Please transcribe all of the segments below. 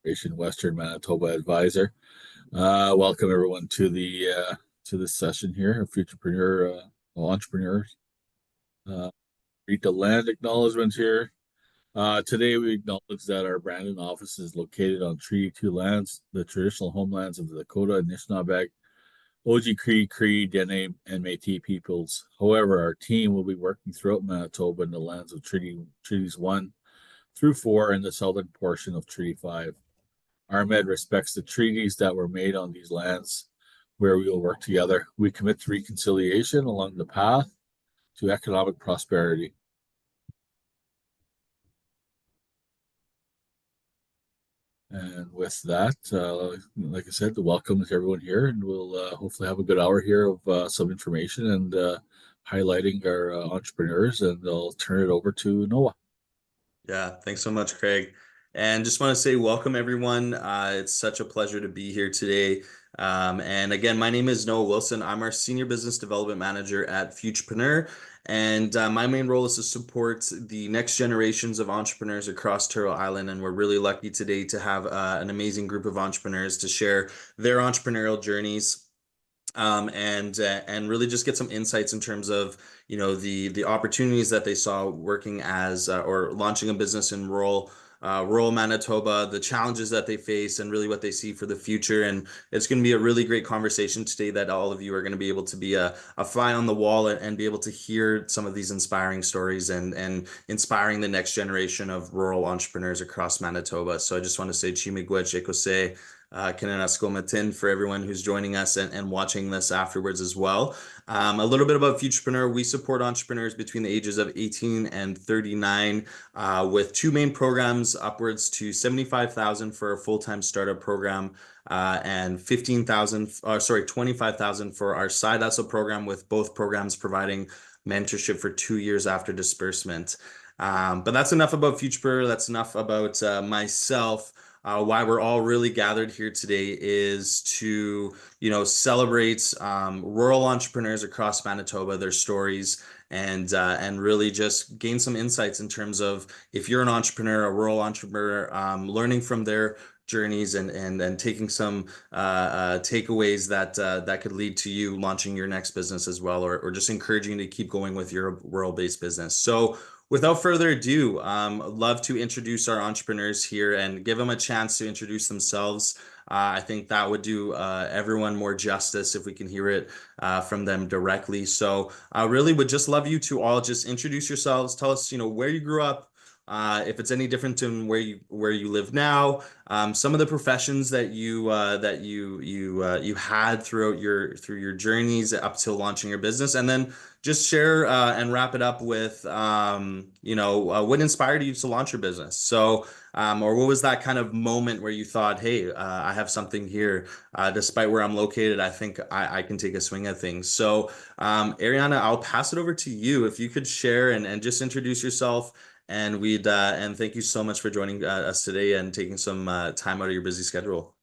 Western Manitoba advisor. Welcome everyone to this session here of Futurpreneur entrepreneurs. Read the land acknowledgement here. Today we acknowledge that our Brandon office is located on Treaty 2 lands, the traditional homelands of the Dakota, Anishinaabe, Cree, Dene, and Métis peoples. However, our team will be working throughout Manitoba in the lands of Treaties 1 through 4 and the southern portion of Treaty 5. RMED respects the treaties that were made on these lands where we will work together. We commit to reconciliation along the path to economic prosperity. And with that, like I said, welcome to everyone here, and we'll hopefully have a good hour here of some information and highlighting our entrepreneurs, and I'll turn it over to Noah. Yeah, thanks so much, Craig. And just want to say welcome, everyone. It's such a pleasure to be here today. And again, my name is Noah Wilson. I'm our Senior Business Development Manager at Futurpreneur. And my main role is to support the next generations of entrepreneurs across Turtle Island. And we're really lucky today to have an amazing group of entrepreneurs to share their entrepreneurial journeys. And really just get some insights in terms of the opportunities that they saw working as or launching a business in rural Manitoba, the challenges that they face, and really what they see for the future. And it's going to be a really great conversation today that all of you are going to be able to be a fly on the wall and be able to hear some of these inspiring stories and inspiring the next generation of rural entrepreneurs across Manitoba. So I just want to say Chimigwech Ekose. Matin for everyone who's joining us and watching this afterwards as well. A little bit about Futurpreneur. We support entrepreneurs between the ages of 18 and 39 with two main programs, upwards to $75,000 for a full-time startup program and $25,000 for our side hustle program, with both programs providing mentorship for 2 years after disbursement. But that's enough about Futurpreneur. That's enough about myself. Why we're all really gathered here today is to, celebrate rural entrepreneurs across Manitoba, their stories, and really just gain some insights in terms of if you're an entrepreneur, a rural entrepreneur, learning from their journeys and taking some takeaways that could lead to you launching your next business as well, or just encouraging you to keep going with your rural-based business. So without further ado, I'd love to introduce our entrepreneurs here and give them a chance to introduce themselves. I think that would do everyone more justice if we can hear it from them directly. So I really would just love you to all just introduce yourselves. Tell us, where you grew up, if it's any different than where you live now, some of the professions that you had throughout your journeys up till launching your business, and then just share and wrap it up with what inspired you to launch your business. So or what was that kind of moment where you thought, hey, I have something here, despite where I'm located, I think I can take a swing at things. So Ariana, I'll pass it over to you if you could share and just introduce yourself. And thank you so much for joining us today and taking some time out of your busy schedule.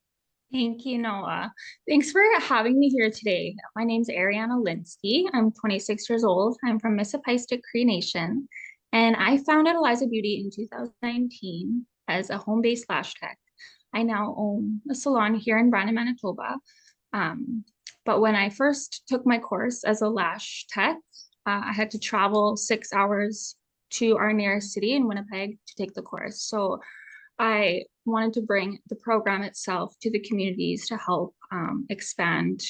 Thank you, Noah. Thanks for having me here today. My name's Ariana Linsky. I'm 26 years old. I'm from Mississippi Cree Nation, and I founded Eliza Beauty in 2019 as a home-based lash tech. I now own a salon here in Brandon, Manitoba. But when I first took my course as a lash tech, I had to travel 6 hours to our nearest city in Winnipeg to take the course. So I wanted to bring the program itself to the communities to help expand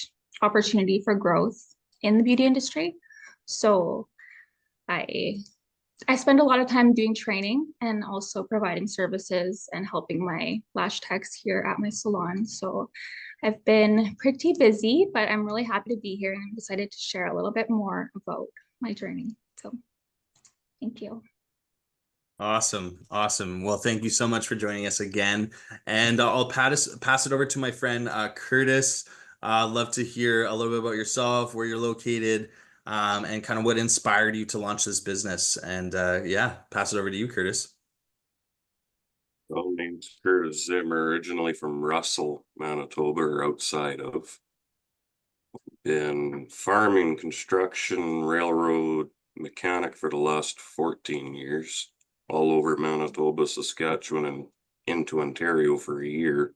opportunity for growth in the beauty industry. So I spend a lot of time doing training and also providing services and helping my lash techs here at my salon. So I've been pretty busy, but I'm really happy to be here, and I'm excited to share a little bit more about my journey. So thank you. Awesome. Well, thank you so much for joining us again. And I'll pass it over to my friend Curtis. Love to hear a little bit about yourself, where you're located, and kind of what inspired you to launch this business. And yeah, pass it over to you, Curtis. Well, my name's Curtis Zimmer, originally from Russell, Manitoba, or outside of. Been farming, construction, railroad mechanic for the last 14 years. All over Manitoba, Saskatchewan, and into Ontario for a year.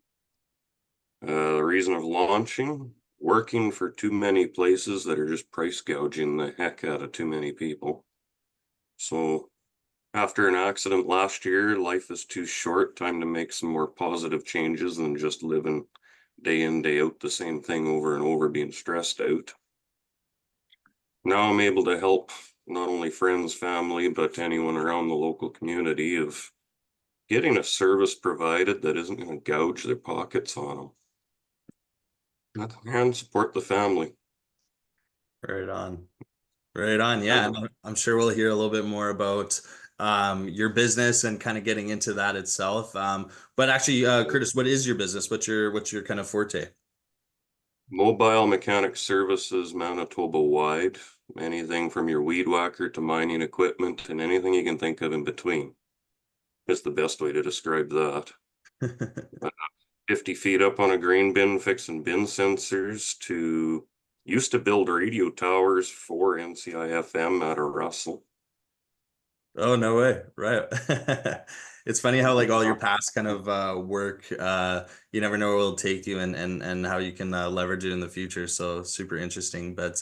The reason of launching, working for too many places that are just price gouging the heck out of too many people. So after an accident last year, life is too short, time to make some more positive changes than just living day in, day out the same thing over and over, being stressed out. Now I'm able to help not only friends, family, but anyone around the local community of getting a service provided that isn't going to gouge their pockets on them and support the family. Right on. Right on. Yeah. And I'm sure we'll hear a little bit more about your business and kind of getting into that itself. But actually, Curtis, what is your business? What's your kind of forte? Mobile mechanic services, Manitoba wide, anything from your weed whacker to mining equipment and anything you can think of in between. Is the best way to describe that. 50 feet up on a grain bin, fixing bin sensors, to used to build radio towers for NCIFM out of Russell. Oh, no way. Right. It's funny how like all your past kind of work, you never know where it'll take you and how you can leverage it in the future. So super interesting. But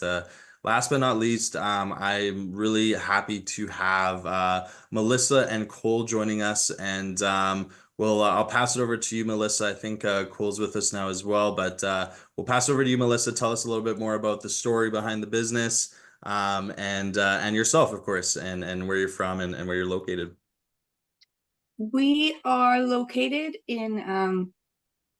last but not least, I'm really happy to have Melissa and Cole joining us. And I'll pass it over to you, Melissa. I think Cole's with us now as well. But we'll pass it over to you, Melissa. Tell us a little bit more about the story behind the business. And yourself, of course, and where you're from and where you're located. We are located in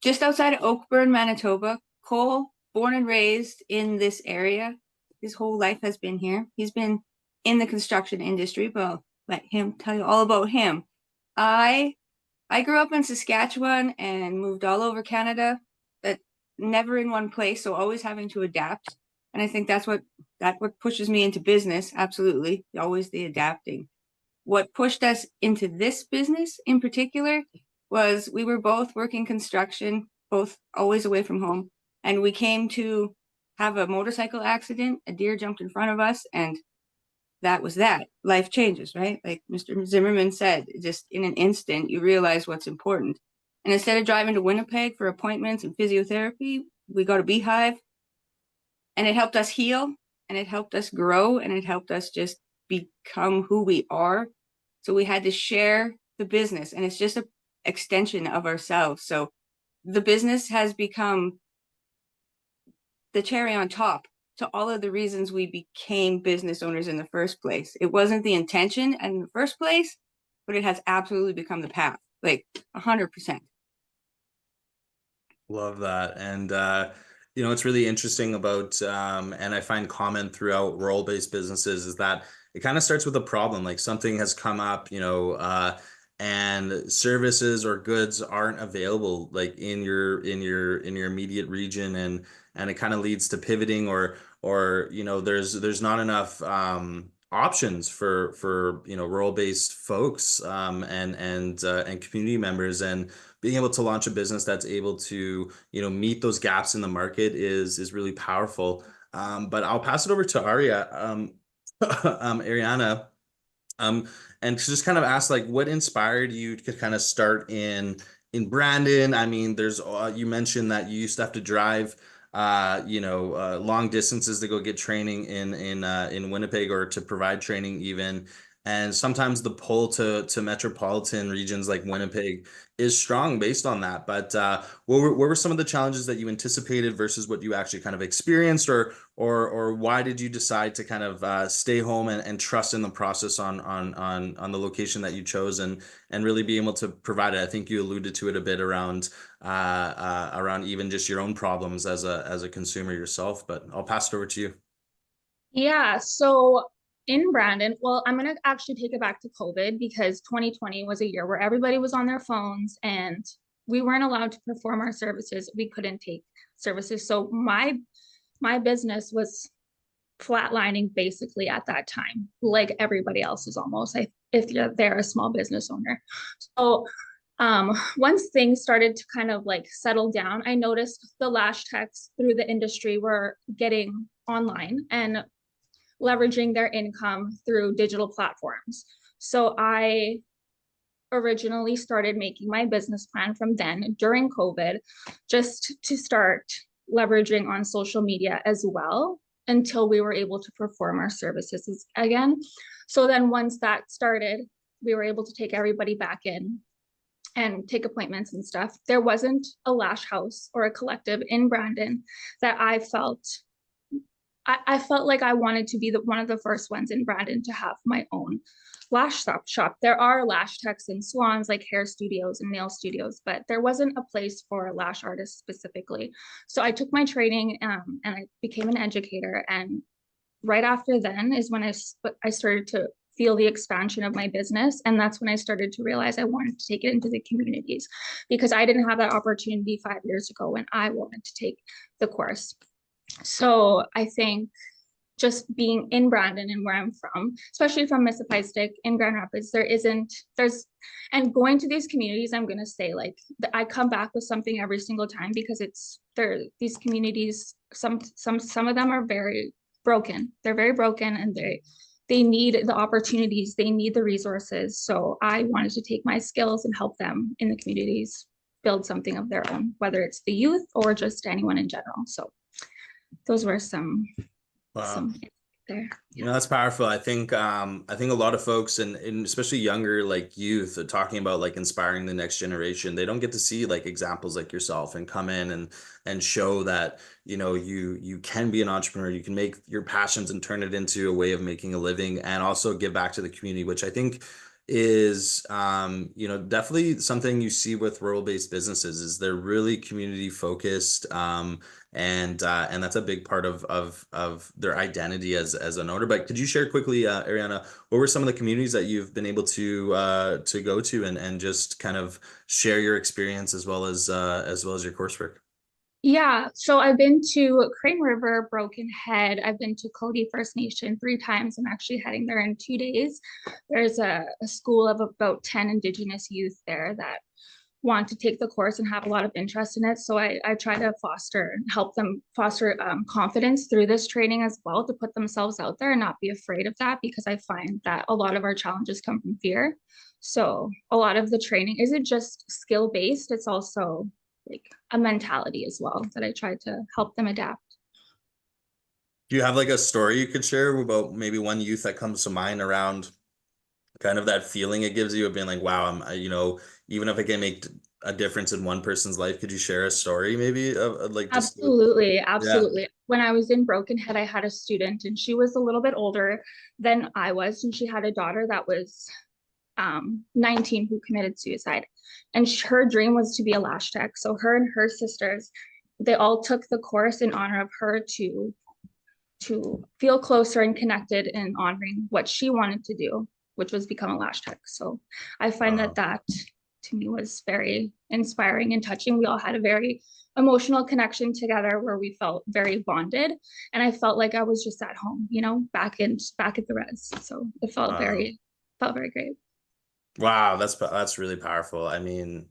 just outside of Oakburn, Manitoba. Cole, born and raised in this area. His whole life has been here. He's been in the construction industry, but I'll let him tell you all about him. I grew up in Saskatchewan and moved all over Canada, but never in one place, so always having to adapt. And I think that's what pushes me into business. Absolutely, always the adapting. What pushed us into this business in particular was we were both working construction, both always away from home, and we came to have a motorcycle accident. A deer jumped in front of us, and that was that. Life changes, right? Like Mr. Zimmerman said, just in an instant, you realize what's important. And instead of driving to Winnipeg for appointments and physiotherapy, we got a Beehive, and it helped us heal, and it helped us grow, and it helped us just become who we are. So we had to share the business, and it's just an extension of ourselves. So the business has become the cherry on top to all of the reasons we became business owners in the first place. It wasn't the intention in the first place, but it has absolutely become the path, like 100%. Love that. And it's really interesting about and I find common throughout role-based businesses is that it kind of starts with a problem, like something has come up, and services or goods aren't available like in your immediate region, and it kind of leads to pivoting or there's not enough options for role-based folks and community members, and being able to launch a business that's able to meet those gaps in the market is really powerful. But I'll pass it over to Ariana, and to just kind of ask, like, what inspired you to kind of start in Brandon? I mean, there's you mentioned that you used to have to drive long distances to go get training in Winnipeg, or to provide training even. And sometimes the pull to metropolitan regions like Winnipeg is strong based on that. But what were some of the challenges that you anticipated versus what you actually kind of experienced, or why did you decide to kind of stay home and trust in the process on the location that you chose, and really be able to provide it? I think you alluded to it a bit around even just your own problems as a consumer yourself, but I'll pass it over to you. Yeah, so in Brandon, well, I'm going to actually take it back to COVID, because 2020 was a year where everybody was on their phones and we weren't allowed to perform our services. We couldn't take services. So my business was flatlining basically at that time, like everybody else is almost, if they're a small business owner. So once things started to kind of like settle down, I noticed the lash techs through the industry were getting online and leveraging their income through digital platforms. So I originally started making my business plan from then during COVID, just to start leveraging on social media as well until we were able to perform our services again. So then once that started, we were able to take everybody back in and take appointments and stuff. There wasn't a lash house or a collective in Brandon that I felt like I wanted to be one of the first ones in Brandon to have my own lash shop. There are lash techs and salons like hair studios and nail studios, but there wasn't a place for lash artists specifically. So I took my training and I became an educator. And right after then is when I started to feel the expansion of my business. And that's when I started to realize I wanted to take it into the communities, because I didn't have that opportunity 5 years ago when I wanted to take the course. So I think just being in Brandon and where I'm from, especially from Mississippi in Grand Rapids, and going to these communities, I'm going to say like I come back with something every single time, because these communities, some of them are very broken. They're very broken, and they need the opportunities, they need the resources. So I wanted to take my skills and help them in the communities build something of their own, whether it's the youth or just anyone in general. So those were some there. You know, that's powerful. I think a lot of folks and especially younger like youth are talking about like inspiring the next generation. They don't get to see like examples like yourself and come in and show that, you know, you can be an entrepreneur, you can make your passions and turn it into a way of making a living, and also give back to the community, which I think is you know, definitely something you see with rural-based businesses is they're really community focused, and that's a big part of their identity as an owner. But could you share quickly, Ariana, what were some of the communities that you've been able to go to and just kind of share your experience as well as your coursework? Yeah, so I've been to Crane River, Broken Head. I've been to Cody First Nation 3 times. I'm actually heading there in 2 days. There's a school of about 10 Indigenous youth there that want to take the course and have a lot of interest in it. So I try to help them foster confidence through this training as well, to put themselves out there and not be afraid of that, because I find that a lot of our challenges come from fear. So a lot of the training isn't just skill-based, it's also like a mentality as well that I try to help them adapt. Do you have like a story you could share about maybe one youth that comes to mind around kind of that feeling it gives you of being like, wow, you know, even if I can make a difference in one person's life, could you share a story maybe of like just Absolutely. Yeah. When I was in Broken Head, I had a student, and she was a little bit older than I was, and she had a daughter that was 19 who committed suicide, and her dream was to be a lash tech. So her and her sisters, they all took the course in honor of her to feel closer and connected in honoring what she wanted to do, which was become a lash tech. So I find that to me was very inspiring and touching. We all had a very emotional connection together where we felt very bonded, and I felt like I was just at home, you know, back at the res. So it felt very great. Wow, that's really powerful. I mean,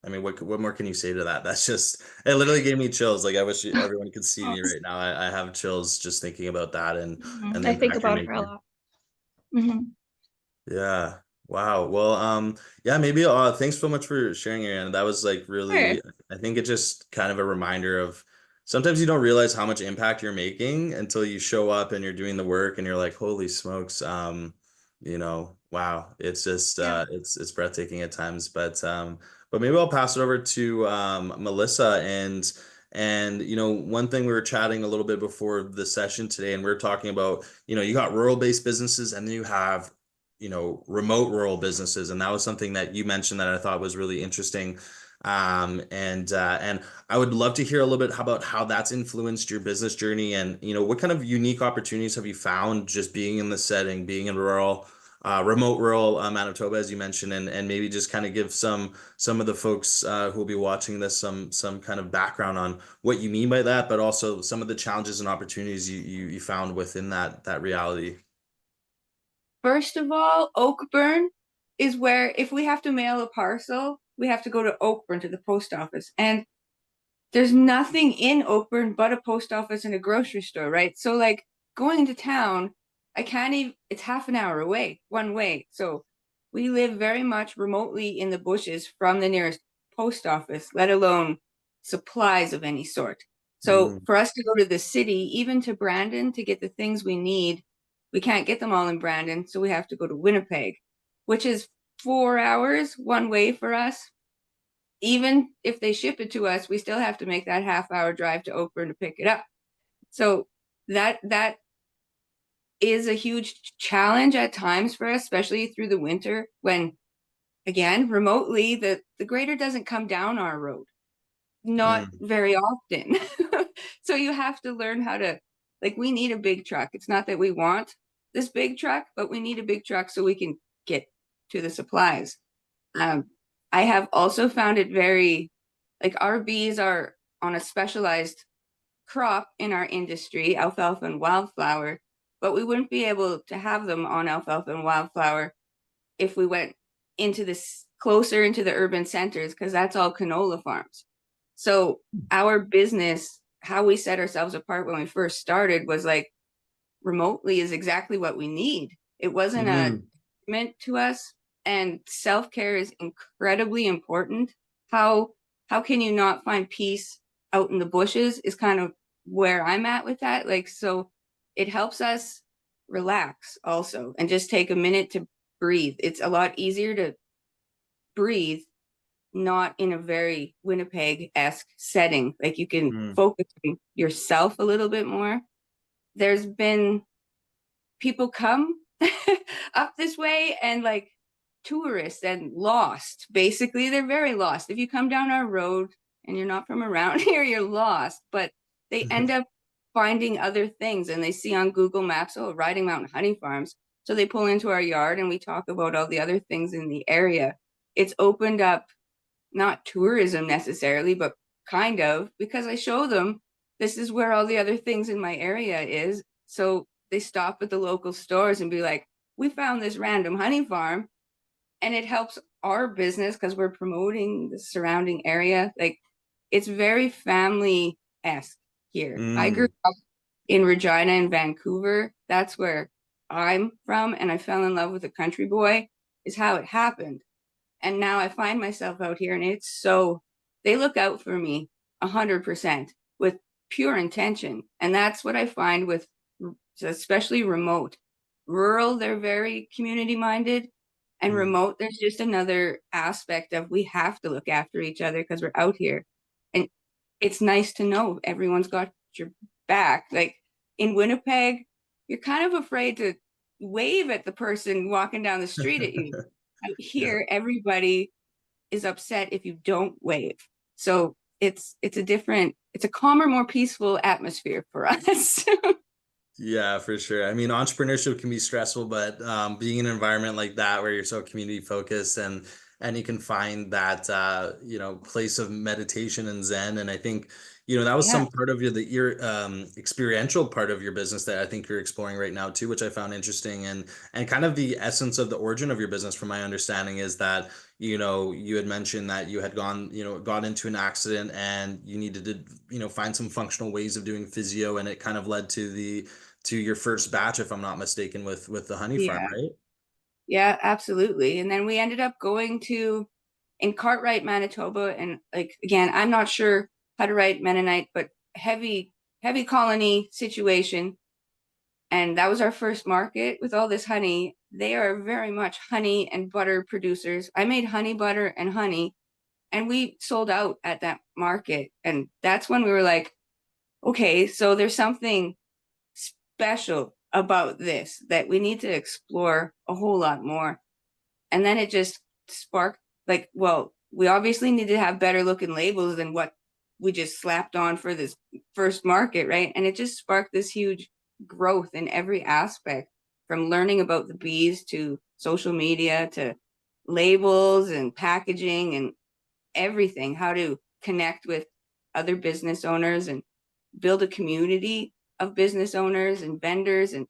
what more can you say to that? That's just, it literally gave me chills. Like I wish everyone could see me right now. I have chills just thinking about that and the I think impact you're about her a making. lot. Yeah. Wow. Well, yeah, maybe thanks so much for sharing, Ariana. That was like really, Sure. I think it's just kind of a reminder of sometimes you don't realize how much impact you're making until you show up and you're doing the work and you're like, holy smokes, you know, wow. It's just it's breathtaking at times. But maybe I'll pass it over to Melissa, and you know, one thing we were chatting a little bit before the session today, and we were talking about, you know, you got rural-based businesses and then you have, you know, remote rural businesses, and that was something that you mentioned that I thought was really interesting. And I would love to hear a little bit about how that's influenced your business journey, and you know, what kind of unique opportunities have you found just being in the setting, being in remote rural Manitoba, as you mentioned, and maybe just kind of give some of the folks who will be watching this some kind of background on what you mean by that, but also some of the challenges and opportunities you found within that reality. First of all, Oakburn is where if we have to mail a parcel, we have to go to Oakburn to the post office. And there's nothing in Oakburn but a post office and a grocery store, right? So like going into town, I can't even, it's half an hour away, one way. So we live very much remotely in the bushes from the nearest post office, let alone supplies of any sort. So for us to go to the city, even to Brandon, to get the things we need, we can't get them all in Brandon. So we have to go to Winnipeg, which is 4 hours one way for us. Even if they ship it to us, we still have to make that half-hour drive to Oakburn to pick it up. So that is a huge challenge at times for us, especially through the winter when, again, remotely, the grader doesn't come down our road, not very often. So you have to learn how to, like, we need a big truck. It's not that we want this big truck, but we need a big truck so we can get to the supplies. I have also found it very, like, our bees are on a specialized crop in our industry, alfalfa and wildflower, but we wouldn't be able to have them on alfalfa and wildflower if we went into this closer into the urban centers, because that's all canola farms. So our business, how we set ourselves apart when we first started was like, remotely is exactly what we need. It wasn't a meant to us, and self-care is incredibly important. How can you not find peace out in the bushes is kind of where I'm at with that. Like, so it helps us relax also and just take a minute to breathe. It's a lot easier to breathe not in a very Winnipeg-esque setting. Like, you can focus on yourself a little bit more. There's been people come up this way and, like, tourists and lost. Basically, they're very lost. If you come down our road and you're not from around here, you're lost. But they end up finding other things, and they see on Google Maps, oh, Riding Mountain Honey Farms. So they pull into our yard and we talk about all the other things in the area. It's opened up not tourism necessarily, but kind of, because I show them this is where all the other things in my area is. So they stop at the local stores and be like, we found this random honey farm, and it helps our business because we're promoting the surrounding area. Like, it's very family-esque here. I grew up in Regina and Vancouver. That's where I'm from, and I fell in love with a country boy, is how it happened. And now I find myself out here, and it's so, they look out for me 100% with pure intention. And that's what I find with, especially remote. Rural, they're very community minded, and remote, there's just another aspect of we have to look after each other because we're out here. And it's nice to know everyone's got your back. Like, in Winnipeg, you're kind of afraid to wave at the person walking down the street at you. Out here, everybody is upset if you don't wave. So it's a calmer, more peaceful atmosphere for us. Yeah, for sure. I mean, entrepreneurship can be stressful, but being in an environment like that where you're so community focused and you can find that place of meditation and Zen. And I think that was some part of your experiential part of your business that I think you're exploring right now too, which I found interesting. And kind of the essence of the origin of your business, from my understanding, is that you had mentioned that you had got into an accident and you needed to find some functional ways of doing physio, and it kind of led to your first batch, if I'm not mistaken, with the honey farm, right? Yeah, absolutely. And then we ended up going in Cartwright, Manitoba. And, like, again, I'm not sure how to write Mennonite, but heavy colony situation. And that was our first market with all this honey. They are very much honey and butter producers. I made honey butter and honey, and we sold out at that market. And that's when we were like, okay, so there's something special about this that we need to explore a whole lot more. And then it just sparked, like, well, we obviously need to have better looking labels than what we just slapped on for this first market, right? And it just sparked this huge growth in every aspect, from learning about the bees to social media to labels and packaging and everything, how to connect with other business owners and build a community of business owners and vendors. And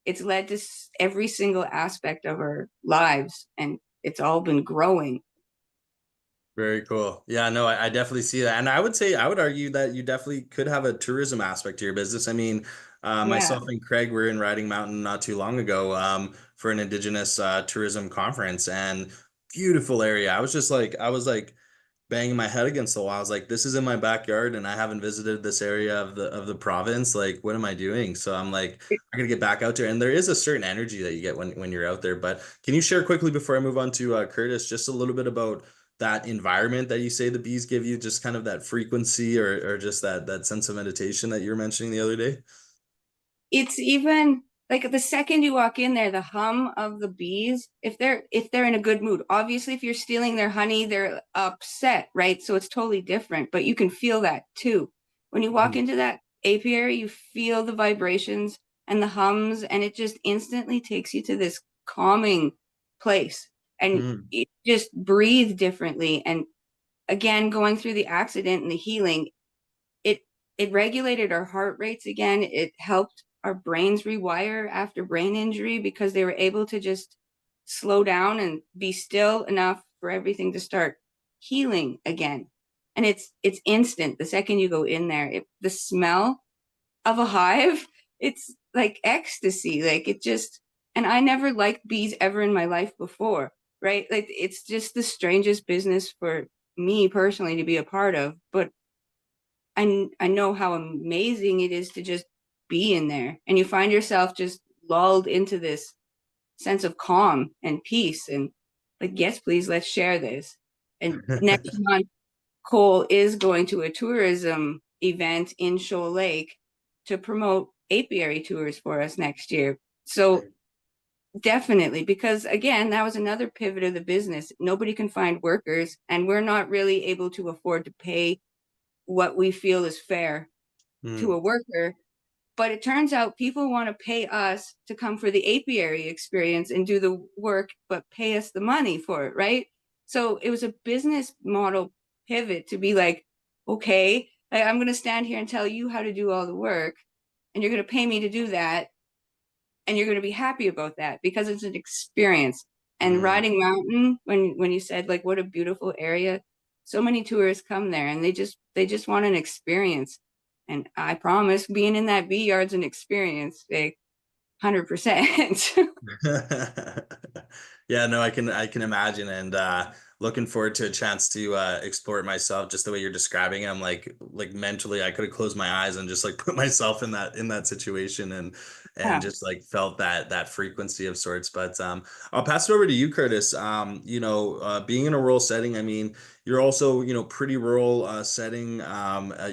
it's led to every single aspect of our lives, and it's all been growing. Very cool. Yeah, no, I definitely see that. And I would argue that you definitely could have a tourism aspect to your business. I mean, Myself and Craig were in Riding Mountain not too long ago for an Indigenous tourism conference, and beautiful area. I was like banging my head against the wall. I was like, this is in my backyard and I haven't visited this area of the province. Like, what am I doing? So I'm like, I gotta get back out there. And there is a certain energy that you get when you're out there. But can you share quickly before I move on to Curtis, just a little bit about that environment that you say the bees give you, just kind of that frequency or just that sense of meditation that you were mentioning the other day? It's even like the second you walk in there, the hum of the bees, if they're in a good mood. Obviously, if you're stealing their honey, they're upset, right? So it's totally different, but you can feel that too. When you walk into that apiary, you feel the vibrations and the hums, and it just instantly takes you to this calming place. And you just breathe differently. And again, going through the accident and the healing, it regulated our heart rates again. It helped our brains rewire after brain injury because they were able to just slow down and be still enough for everything to start healing again. And it's instant. The second you go in there, the smell of a hive, it's like ecstasy. Like it just, and I never liked bees ever in my life before, right? Like it's just the strangest business for me personally to be a part of, but I know how amazing it is to just be in there, and you find yourself just lulled into this sense of calm and peace, and like, yes, please, let's share this. And next month, Cole is going to a tourism event in Shoal Lake to promote apiary tours for us next year. So definitely, because again, that was another pivot of the business. Nobody can find workers, and we're not really able to afford to pay what we feel is fair to a worker. But it turns out people want to pay us to come for the apiary experience and do the work, but pay us the money for it, right? So it was a business model pivot to be like, okay, I'm going to stand here and tell you how to do all the work, and you're going to pay me to do that, and you're going to be happy about that because it's an experience. And Riding Mountain, when you said like what a beautiful area, so many tourists come there and they just want an experience. And I promise, being in that bee yard's an experience, like 100%. Yeah, no, I can imagine, and looking forward to a chance to explore it myself. Just the way you're describing it, I'm like mentally, I could have closed my eyes and just like put myself in that situation and Yeah. just like felt that frequency of sorts. But I'll pass it over to you, Curtis. Being in a rural setting, I mean, you're also pretty rural setting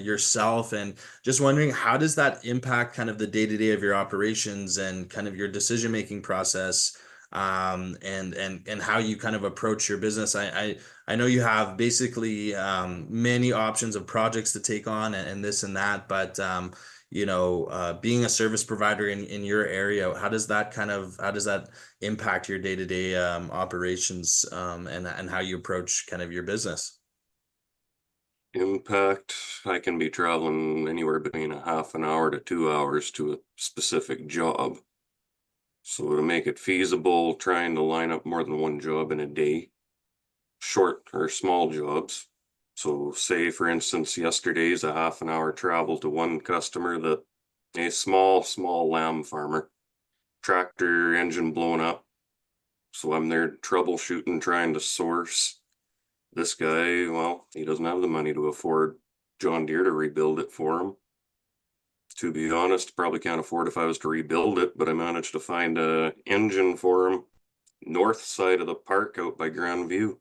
yourself, and just wondering, how does that impact kind of the day-to-day of your operations and kind of your decision-making process, and how you kind of approach your business? I know you have basically many options of projects to take on and this and that, but being a service provider in your area, how does that impact your day-to-day operations, and how you approach kind of your business? Impact, I can be traveling anywhere between a half an hour to 2 hours to a specific job. So to make it feasible, trying to line up more than one job in a day, short or small jobs. So say, for instance, yesterday's a half an hour travel to one customer, that a small lamb farmer, tractor engine blown up. So I'm there troubleshooting, trying to source. This guy, well, he doesn't have the money to afford John Deere to rebuild it for him. To be honest, probably can't afford if I was to rebuild it, but I managed to find a engine for him north side of the park out by Grand View.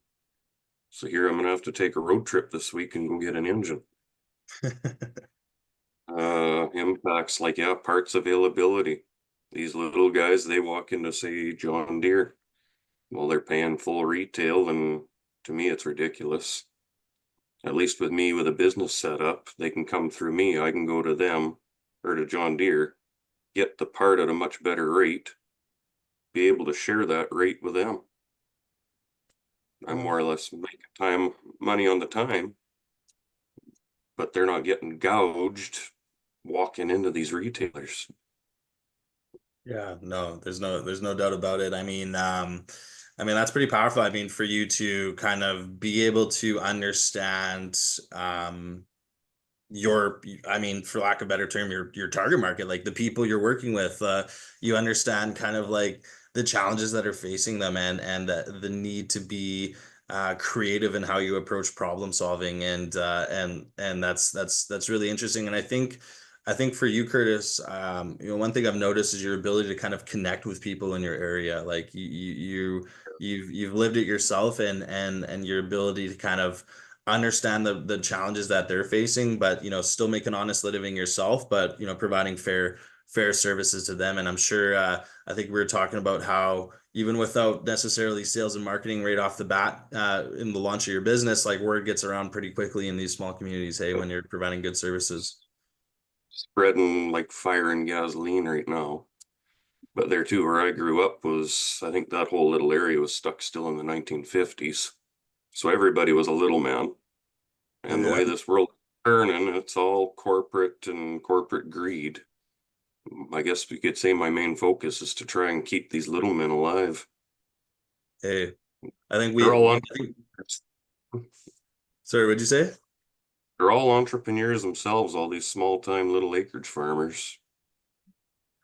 So here I'm gonna have to take a road trip this week and go get an engine. Impacts like, yeah, parts availability. These little guys, they walk into, say, John Deere. Well, they're paying full retail, and to me it's ridiculous. At least with me, with a business set up, they can come through me. I can go to them or to John Deere, get the part at a much better rate, be able to share that rate with them. I more or less make money on the time, but they're not getting gouged walking into these retailers. Yeah, no, there's no doubt about it. I mean, that's pretty powerful. I mean, for you to kind of be able to understand, I mean, for lack of a better term, your target market, like the people you're working with, you understand kind of like the challenges that are facing them, and the need to be creative in how you approach problem solving, and that's really interesting. And I think for you, Curtis, one thing I've noticed is your ability to kind of connect with people in your area. Like you've lived it yourself, and your ability to kind of understand the challenges that they're facing, but still make an honest living yourself, but providing fair services to them. And I'm sure I think we were talking about how even without necessarily sales and marketing right off the bat in the launch of your business, like word gets around pretty quickly in these small communities, hey, when you're providing good services. Spreading like fire and gasoline right now. But there too, where I grew up was, I think that whole little area was stuck still in the 1950s. So everybody was a little man. And the Yeah. way this world is turning, it's all corporate and corporate greed. I guess we could say my main focus is to try and keep these little men alive. Hey, I think They're all sorry, what'd you say? they're all entrepreneurs themselves, all these small-time little acreage farmers.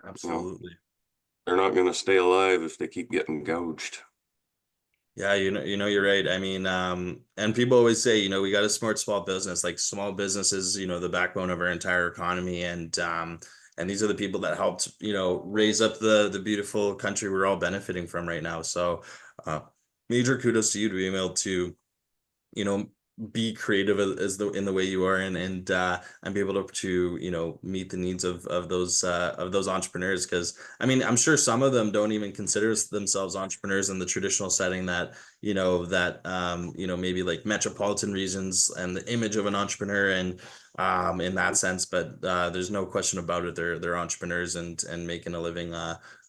Absolutely. They're not going to stay alive if they keep getting gouged. Yeah, you're right. I mean, and people always say, we got to support small business. Like small businesses, the backbone of our entire economy, and these are the people that helped, raise up the beautiful country we're all benefiting from right now. So, major kudos to you to be able to, you know, be creative as in the way you are, and be able to meet the needs of those entrepreneurs. Because I mean, I'm sure some of them don't even consider themselves entrepreneurs in the traditional setting that maybe like metropolitan regions and the image of an entrepreneur, and in that sense. But there's no question about it, they're entrepreneurs, and making a living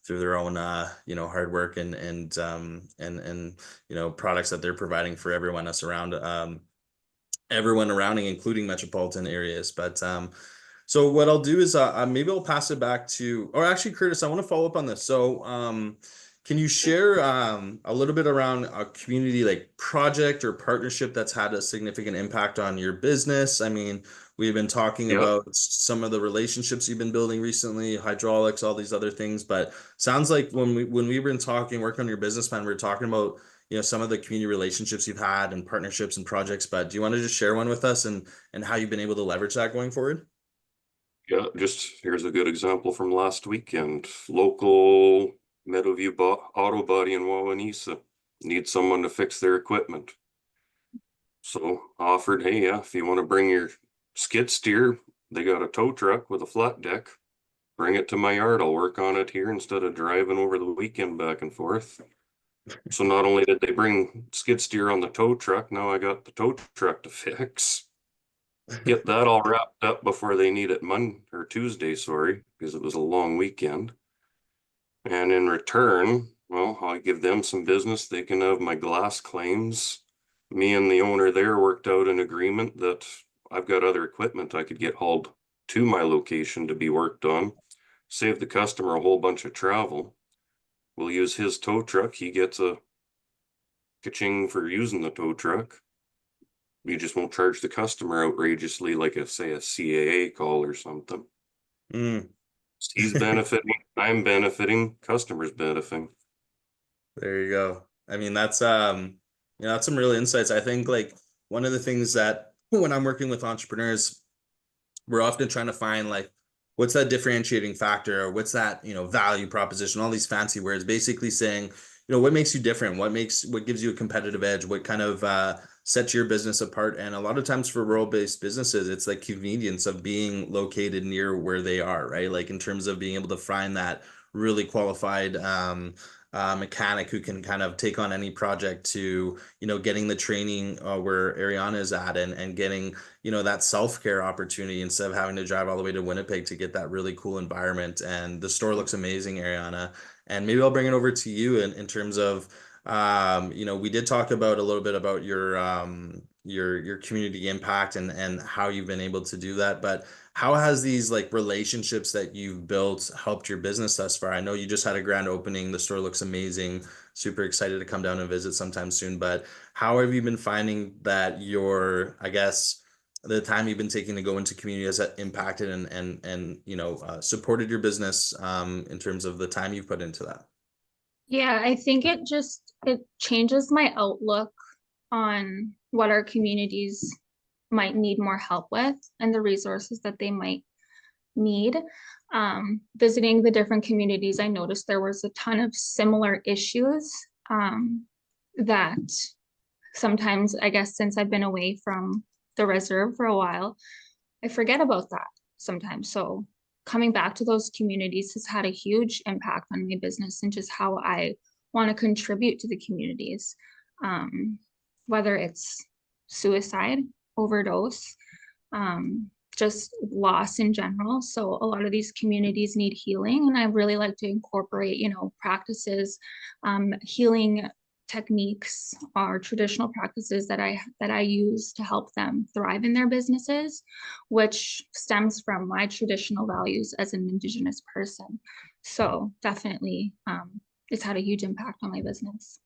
through their own hard work, and products that they're providing for everyone around, including metropolitan areas. But so what I'll do is maybe I'll pass it back to, or actually, Curtis, I want to follow up on this. So can you share a little bit around a community like project or partnership that's had a significant impact on your business? I mean, we've been talking Yep. about some of the relationships you've been building recently, hydraulics, all these other things, but sounds like when we've been working on your business plan, we were talking about some of the community relationships you've had and partnerships and projects. But do you want to just share one with us, and how you've been able to leverage that going forward? Yeah, just here's a good example from last weekend. Local Meadowview Auto Body in Wawanesa needs someone to fix their equipment. So offered, hey, yeah, if you want to bring your skid steer, they got a tow truck with a flat deck. Bring it to my yard. I'll work on it here instead of driving over the weekend back and forth. So not only did they bring skid steer on the tow truck, now I got the tow truck to fix. Get that all wrapped up before they need it Monday or Tuesday, sorry, because it was a long weekend. And in return, well, I give them some business. They can have my glass claims. Me and the owner there worked out an agreement that I've got other equipment I could get hauled to my location to be worked on. Save the customer a whole bunch of travel. We'll use his tow truck. He gets a ka-ching for using the tow truck. You just won't charge the customer outrageously, like say a CAA call or something. Mm. He's benefiting, I'm benefiting, customers benefiting. There you go. I mean, that's some real insights. I think like one of the things that when I'm working with entrepreneurs, we're often trying to find like what's that differentiating factor, or what's that value proposition, all these fancy words, basically saying what makes you different, what gives you a competitive edge, what kind of sets your business apart. And a lot of times for rural-based businesses, it's like convenience of being located near where they are, right? Like in terms of being able to find that really qualified mechanic who can kind of take on any project, to getting the training where Ariana is at, and getting that self-care opportunity instead of having to drive all the way to Winnipeg to get that really cool environment. And the store looks amazing, Ariana. And maybe I'll bring it over to you in terms of we did talk about a little bit about your community impact, and how you've been able to do that. But how has these like relationships that you've built helped your business thus far? I know you just had a grand opening. The store looks amazing. Super excited to come down and visit sometime soon. But how have you been finding that your, I guess, the time you've been taking to go into community has impacted and supported your business in terms of the time you've put into that? Yeah, I think it changes my outlook on what our communities might need more help with and the resources that they might need. Visiting the different communities, I noticed there was a ton of similar issues that sometimes, I guess, since I've been away from the reserve for a while, I forget about that sometimes. So coming back to those communities has had a huge impact on my business and just how I want to contribute to the communities, whether it's suicide, overdose, just loss in general. So a lot of these communities need healing, and I really like to incorporate, practices, healing techniques or traditional practices that I use to help them thrive in their businesses, which stems from my traditional values as an Indigenous person. So definitely, it's had a huge impact on my business.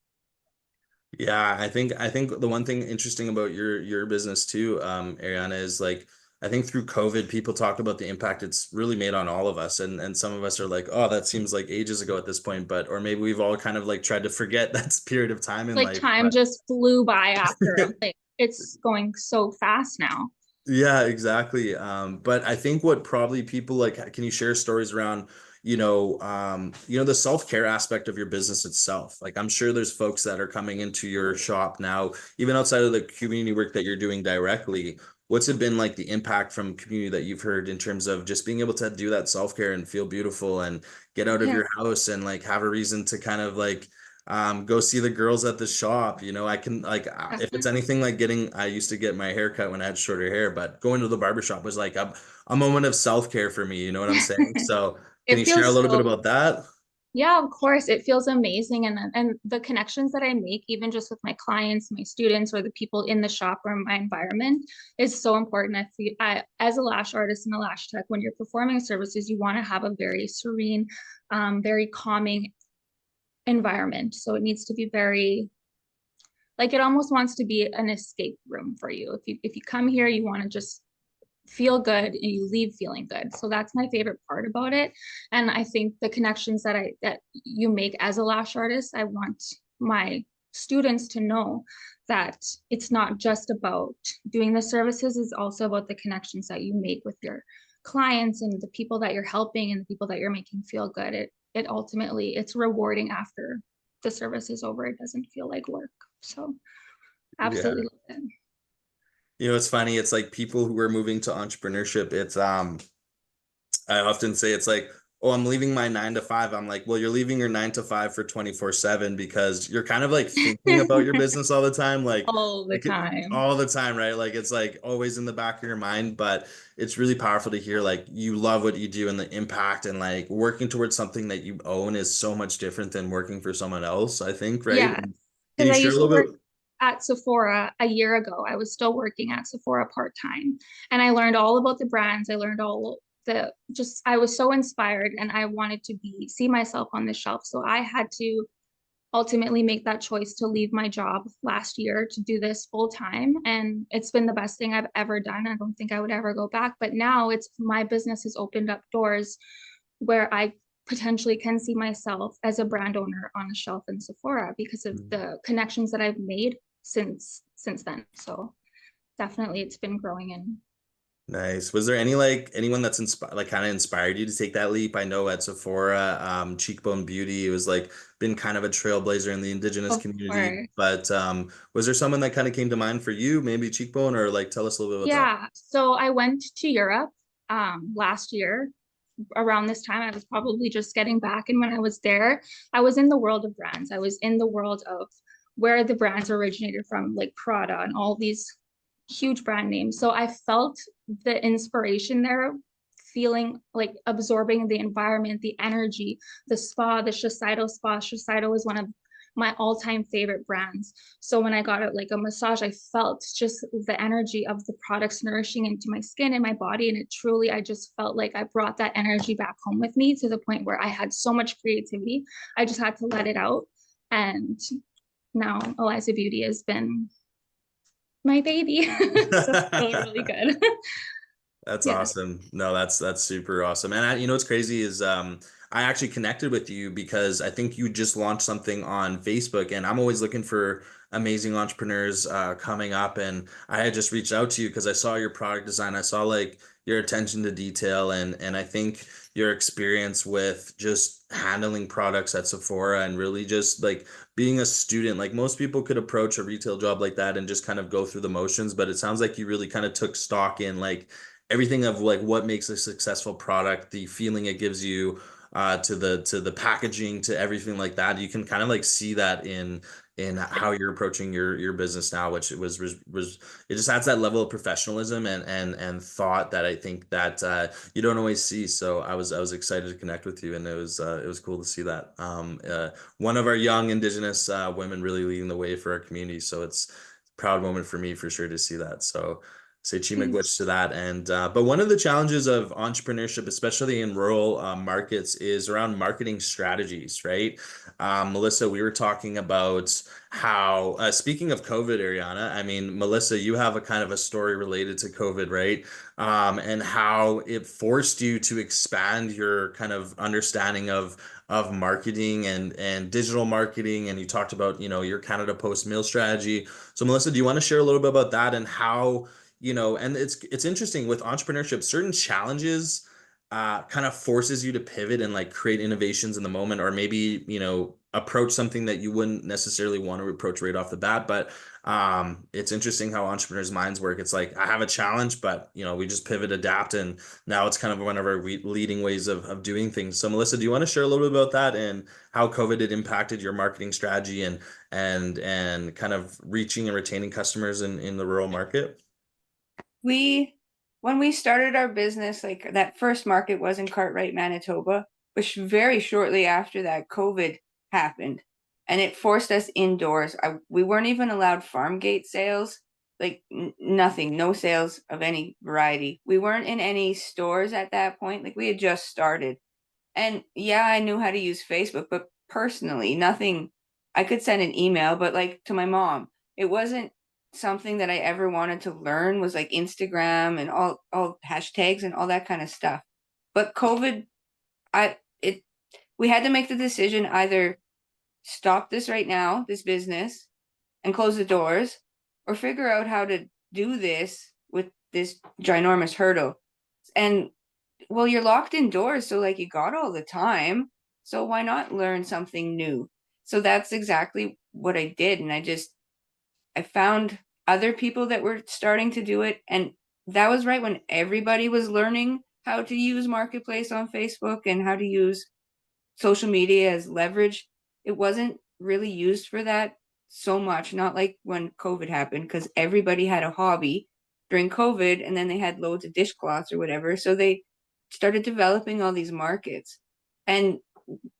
Yeah, I think the one thing interesting about your business too, Ariana, is like I think through COVID, people talked about the impact it's really made on all of us, and some of us are like, oh, that seems like ages ago at this point, but or maybe we've all kind of like tried to forget that period of time in Like life. time But just flew by after. Like it's going so fast now. yeah, exactly. But I think what probably people like, can you share stories around, the self-care aspect of your business itself? Like, I'm sure there's folks that are coming into your shop now, even outside of the community work that you're doing directly. What's it been like the impact from community that you've heard in terms of just being able to do that self-care and feel beautiful and get out of Yeah. your house and like have a reason to kind of like go see the girls at the shop. I can like if it's anything like I used to get my hair cut when I had shorter hair, but going to the barber shop was like a moment of self-care for me, you know what I'm saying? So can It you share a feels little bit so, about that? yeah, of course. It feels amazing. And the connections that I make, even just with my clients, my students, or the people in the shop or my environment, is so important. As a lash artist and a lash tech, when you're performing services, you want to have a very serene, very calming environment. So it needs to be very, like, it almost wants to be an escape room for you. If you come here, you want to just feel good and you leave feeling good. So that's my favorite part about it. And I think the connections that you make as a lash artist, I want my students to know that it's not just about doing the services, it's also about the connections that you make with your clients and the people that you're helping and the people that you're making feel good. It ultimately, it's rewarding after the service is over. It doesn't feel like work. So Yeah. absolutely love it. It's funny. It's like people who are moving to entrepreneurship. I often say it's like, oh, I'm leaving my 9 to 5. I'm like, well, you're leaving your 9 to 5 for 24/7 because you're kind of like thinking about your business all the time, All the time. all the time, right? Like it's like always in the back of your mind, but it's really powerful to hear like you love what you do and the impact and like working towards something that you own is so much different than working for someone else, I think, right? Yeah, And can because you I share a used to little work bit? at Sephora a year ago. I was still working at Sephora part-time, and I learned all about the brands. I learned all I was so inspired, and I wanted to see myself on the shelf. So I had to ultimately make that choice to leave my job last year to do this full time. And it's been the best thing I've ever done. I don't think I would ever go back. But now my business has opened up doors where I potentially can see myself as a brand owner on a shelf in Sephora because of the connections that I've made since then. So definitely it's been growing. And Nice. Was there anyone that's inspired, like kind of inspired you to take that leap? I know at Sephora, Cheekbone Beauty, it was like been kind of a trailblazer in the Indigenous of community. course, But was there someone that kind of came to mind for you? Maybe Cheekbone, or like tell us a little bit about yeah. So I went to Europe last year. Around this time, I was probably just getting back. And when I was there, I was in the world of brands. I was in the world of where the brands originated from, like Prada and all these huge brand names. So I felt the inspiration there, feeling like absorbing the environment, the energy, the spa, the Shiseido spa. Shiseido is one of my all-time favorite brands. So when I got it like a massage, I felt just the energy of the products nourishing into my skin and my body. And I just felt like I brought that energy back home with me to the point where I had so much creativity. I just had to let it out. And now Eliza Beauty has been my baby. So it's really, really good. That's Yes. awesome. No, that's super awesome. And you know what's crazy is I actually connected with you because I think you just launched something on Facebook, and I'm always looking for amazing entrepreneurs coming up. And I had just reached out to you because I saw your product design. I saw like your attention to detail, and I think your experience with just handling products at Sephora and really just like being a student. Like most people could approach a retail job like that and just kind of go through the motions, but it sounds like you really kind of took stock in like everything of like what makes a successful product, the feeling it gives you, to the packaging, to everything like that. You can kind of like see that in how you're approaching your business now, which was it just adds that level of professionalism and thought that I think that you don't always see. So I was excited to connect with you, and it was cool to see that one of our young Indigenous women really leading the way for our community. So it's a proud moment for me for sure to see that. So say Chimagwich to that. And but one of the challenges of entrepreneurship, especially in rural markets, is around marketing strategies, right? Melissa, we were talking about how speaking of COVID, Ariana, I mean, Melissa, you have a kind of a story related to COVID, right? And how it forced you to expand your kind of understanding of marketing and digital marketing. And you talked about, you know, your Canada Post meal strategy. So Melissa, do you want to share a little bit about that and how, you know, and it's interesting with entrepreneurship, certain challenges kind of forces you to pivot and like create innovations in the moment, or maybe, you know, approach something that you wouldn't necessarily want to approach right off the bat. But it's interesting how entrepreneurs' minds work. It's like, I have a challenge, but you know, we just pivot, adapt, and now it's kind of one of our leading ways of doing things. So Melissa, do you want to share a little bit about that and how COVID had impacted your marketing strategy and kind of reaching and retaining customers in the rural market? When we started our business, like that first market was in Cartwright, Manitoba, which very shortly after that COVID happened, and it forced us indoors. We weren't even allowed farm gate sales, like nothing, no sales of any variety. We weren't in any stores at that point. Like we had just started. And yeah, I knew how to use Facebook, but personally, nothing. I could send an email, but like to my mom, it wasn't something that I ever wanted to learn, was like Instagram and all hashtags and all that kind of stuff. But COVID, I it we had to make the decision, either stop this right now, this business, and close the doors, or figure out how to do this with this ginormous hurdle. And well, you're locked indoors, so like you got all the time. So why not learn something new? So that's exactly what I did. And I found other people that were starting to do it. And that was right when everybody was learning how to use Marketplace on Facebook and how to use social media as leverage. It wasn't really used for that so much, not like when COVID happened, because everybody had a hobby during COVID and then they had loads of dishcloths or whatever. So they started developing all these markets. And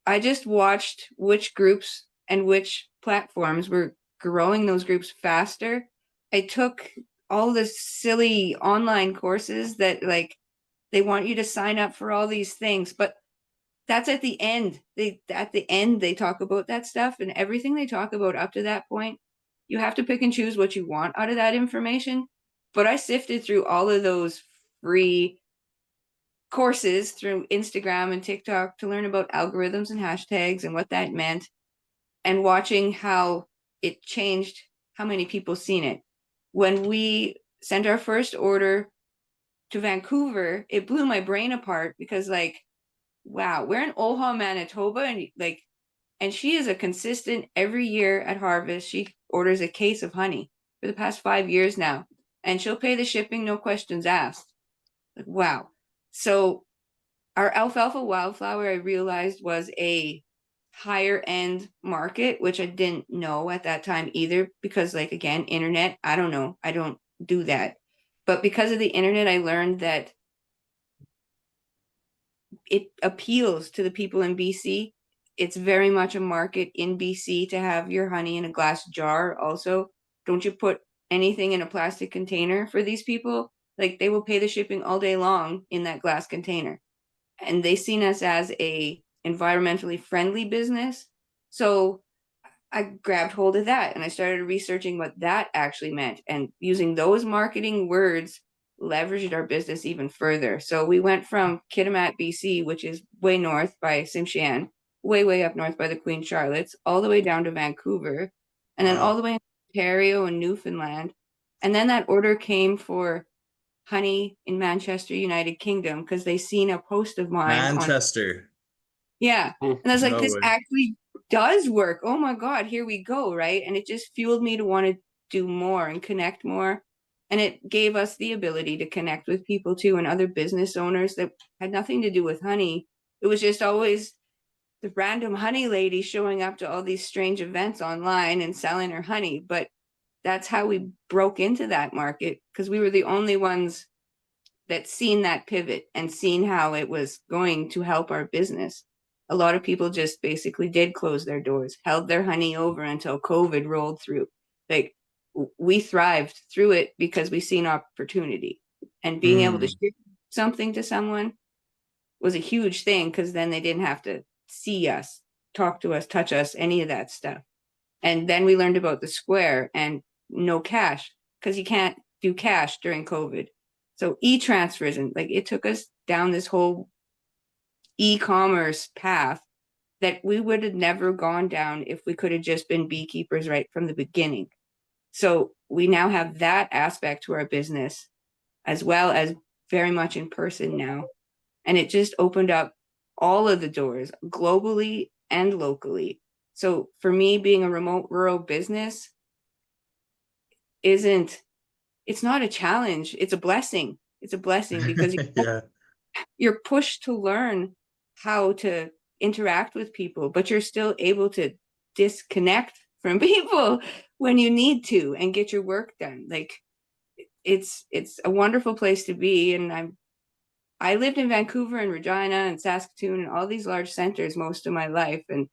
I just watched which groups and which platforms were growing those groups faster. I took all the silly online courses that like they want you to sign up for all these things, but that's at the end. They talk about that stuff, and everything they talk about up to that point, you have to pick and choose what you want out of that information. But I sifted through all of those free courses through Instagram and TikTok to learn about algorithms and hashtags and what that meant, and watching how it changed how many people seen it. When we sent our first order to Vancouver, it blew my brain apart because like, wow, we're in Omaha, Manitoba, and she is a consistent every year at harvest. She orders a case of honey for the past 5 years now, and she'll pay the shipping, no questions asked. Like, wow. So our alfalfa wildflower, I realized, was a higher end market, which I didn't know at that time either, because like, again, internet, I don't know. I don't do that. But because of the internet, I learned that it appeals to the people in BC. It's very much a market in BC to have your honey in a glass jar. Also, don't you put anything in a plastic container for these people? Like they will pay the shipping all day long in that glass container. And they seen us as a environmentally friendly business. So I grabbed hold of that and I started researching what that actually meant, and using those marketing words leveraged our business even further. So we went from Kitimat, BC, which is way north by Simshian, way up north by the Queen Charlottes, all the way down to Vancouver, and then all the way in Ontario and Newfoundland. And then that order came for honey in Manchester, United Kingdom, because they seen a post of mine on, Manchester. yeah. Hmm. And I was like, No this way. actually does work. Oh my God, here we go. Right. And it just fueled me to want to do more and connect more. And it gave us the ability to connect with people too, and other business owners that had nothing to do with honey. It was just always the random honey lady showing up to all these strange events online and selling her honey. But that's how we broke into that market, because we were the only ones that seen that pivot and seen how it was going to help our business. A lot of people just basically did close their doors, held their honey over until COVID rolled through. Like, we thrived through it because we seen opportunity, and being able to share something to someone was a huge thing, because then they didn't have to see us, talk to us, touch us, any of that stuff. And then we learned about the square and no cash, because you can't do cash during COVID. So e-transfers, and like, it took us down this whole e-commerce path that we would have never gone down if we could have just been beekeepers right from the beginning. So we now have that aspect to our business, as well as very much in person now. And it just opened up all of the doors globally and locally. So for me, being a remote rural business it's not a challenge. It's a blessing. It's a blessing because Yeah. you're pushed to learn how to interact with people, but you're still able to disconnect from people when you need to and get your work done. Like, it's a wonderful place to be. And I lived in Vancouver and Regina and Saskatoon and all these large centers most of my life, and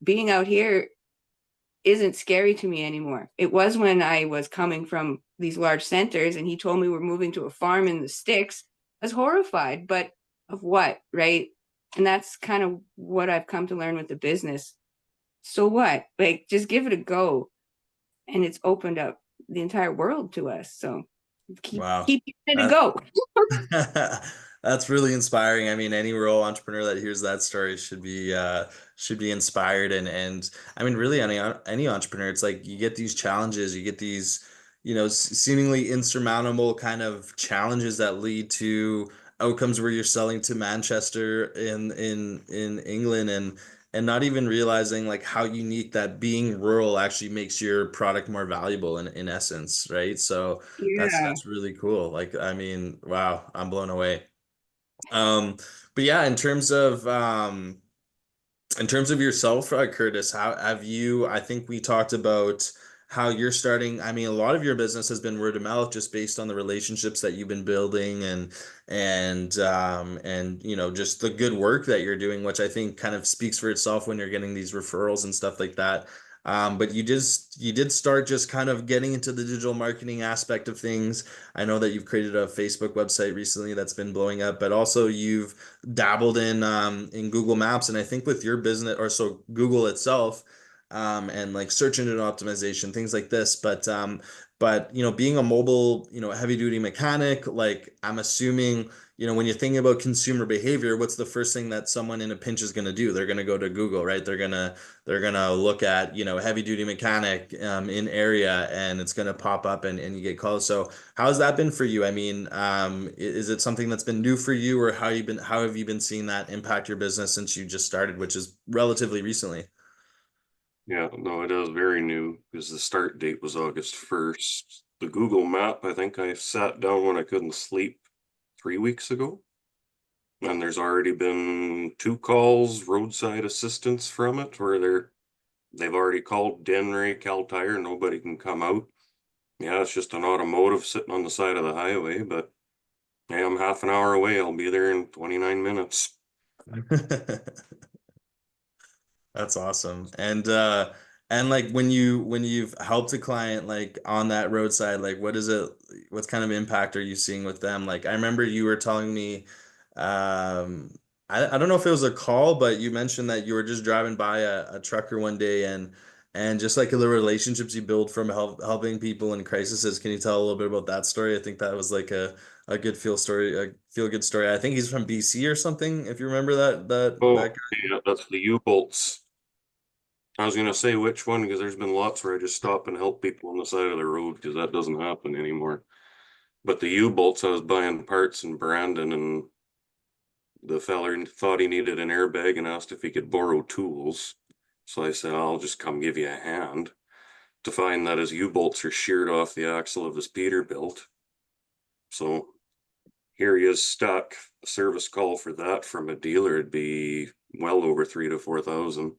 being out here isn't scary to me anymore. It was when I was coming from these large centers and he told me we're moving to a farm in the sticks. I was horrified, but of what, right? And that's kind of what I've come to learn with the business. So what? Like, just give it a go. And it's opened up the entire world to us. So Wow. keep giving it a go. That's really inspiring. I mean, any rural entrepreneur that hears that story should be inspired, and I mean, really any entrepreneur, it's like you get these challenges, you get these, seemingly insurmountable kind of challenges that lead to outcomes where you're selling to Manchester in England, and not even realizing like how unique that being rural actually makes your product more valuable in essence, right? So Yeah. that's really cool. Like, I mean, wow, I'm blown away. Um, but yeah, in terms of yourself, Curtis, how have you, I think we talked about how you're starting. I mean, a lot of your business has been word of mouth just based on the relationships that you've been building and just the good work that you're doing, which I think kind of speaks for itself when you're getting these referrals and stuff like that. But you did start just kind of getting into the digital marketing aspect of things. I know that you've created a Facebook website recently that's been blowing up, but also you've dabbled in Google Maps, and I think with your business, or so Google itself, and like search engine optimization, things like this. But being a mobile, heavy duty mechanic, like I'm assuming, when you're thinking about consumer behavior, what's the first thing that someone in a pinch is going to do? They're going to go to Google, right? They're gonna look at, heavy duty mechanic in area, and it's gonna pop up, and you get calls. So how's that been for you? I mean, is it something that's been new for you, or how have you been seeing that impact your business since you just started, which is relatively recently? Yeah, no, it is very new because the start date was August 1st. The Google Map, I think I sat down when I couldn't sleep 3 weeks ago. And there's already been 2 calls, roadside assistance from it, where they've already called Denry, Cal Tire, nobody can come out. Yeah, it's just an automotive sitting on the side of the highway, but hey, I'm half an hour away. I'll be there in 29 minutes. That's awesome. And like when you've helped a client like on that roadside, like what kind of impact are you seeing with them? Like I remember you were telling me, um I don't know if it was a call, but you mentioned that you were just driving by a trucker one day, and just like the relationships you build from helping people in crises. Can you tell a little bit about that story? I think that was like a good feel good story. I think he's from BC or something, if you remember that Oh, guy. yeah, that's the U-bolts. I was gonna say which one because there's been lots where I just stop and help people on the side of the road because that doesn't happen anymore. But the U-bolts, I was buying parts in Brandon, and the feller thought he needed an airbag and asked if he could borrow tools. So I said, I'll just come give you a hand. To find that his U-bolts are sheared off the axle of his Peterbilt. So here he is stuck. A service call for that from a dealer would be well over 3,000 to 4,000.